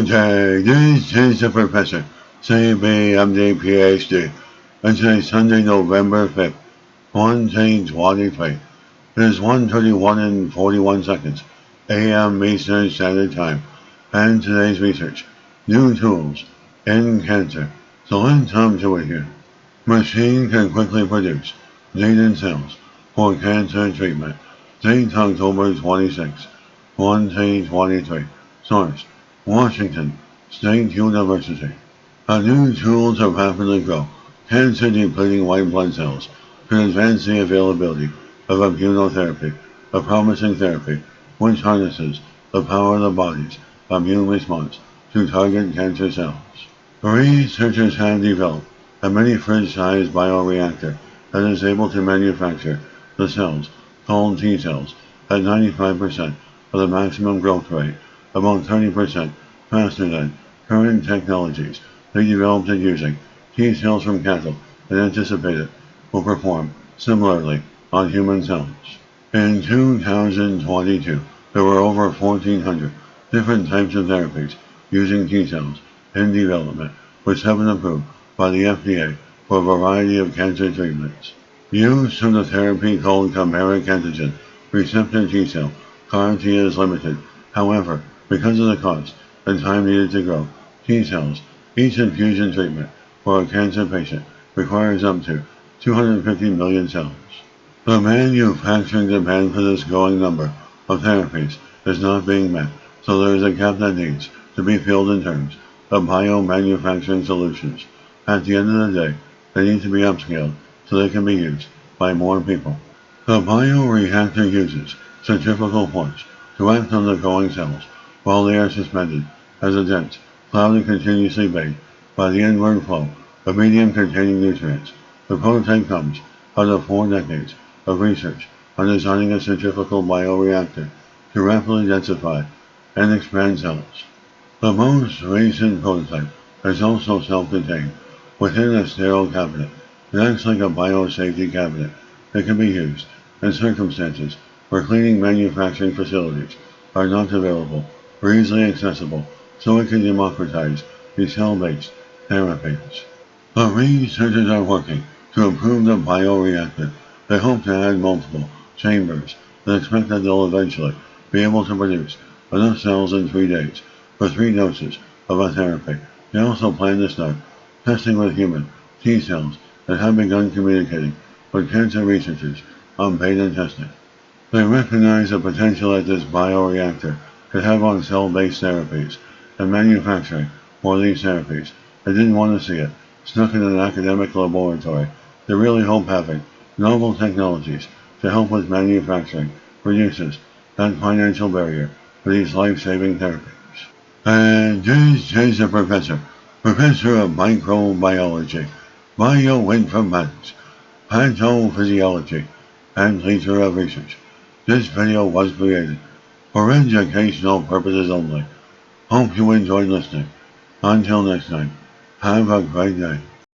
Okay, this is the Professor, CBMD PhD, and today is Sunday, November 5th, 2023. It is 1:31 and 41 seconds, AM Eastern Standard Time, and today's research, new tools in cancer. So let's jump to it here. Machine can quickly produce data cells for cancer treatment. Date October 26, 2023. Source, Washington State University. A new tool to rapidly grow cancer-depleting white blood cells could advance the availability of immunotherapy, a promising therapy which harnesses the power of the body's immune response to target cancer cells. Researchers have developed a mini-fridge-sized bioreactor that is able to manufacture the cells, called T cells, at 95% of the maximum growth rate, about 30% faster than current technologies they developed it using T cells from cattle and anticipated will perform similarly on human cells. In 2022, there were over 1,400 different types of therapies using T cells in development, which have been approved by the FDA for a variety of cancer treatments. Use of the therapy called chimeric antigen receptor T cell CAR-T is limited. However, because of the cost and time needed to grow T cells, each infusion treatment for a cancer patient requires up to 250 million cells. The manufacturing demand for this growing number of therapies is not being met, so there is a gap that needs to be filled in terms of biomanufacturing solutions. At the end of the day, they need to be upscaled so they can be used by more people. The bioreactor uses centrifugal force to act on the growing cells while they are suspended as a dense cloud and continuously bathed by the inward flow of medium containing nutrients. The prototype comes out of 4 decades of research on designing a centrifugal bioreactor to rapidly densify and expand cells. The most recent prototype is also self-contained within a sterile cabinet. It acts like a biosafety cabinet that can be used in circumstances where cleaning manufacturing facilities are not available or easily accessible, so it can democratize these cell-based therapies. The researchers are working to improve the bioreactor. They hope to add multiple chambers and expect that they'll eventually be able to produce enough cells in 3 days for 3 doses of a therapy. They also plan to start testing with human T cells and have begun communicating with cancer researchers on beta testing. They recognize the potential that this bioreactor could have on cell-based therapies and manufacturing for these therapies. They didn't want to see it stuck in an academic laboratory. They really hope having novel technologies to help with manufacturing reduces that financial barrier for these life-saving therapies. And this is the Professor of Microbiology, Bioinformatics, Pathophysiology, and Teacher of Research. This video was created for educational purposes only. Hope you enjoyed listening. Until next time, have a great day.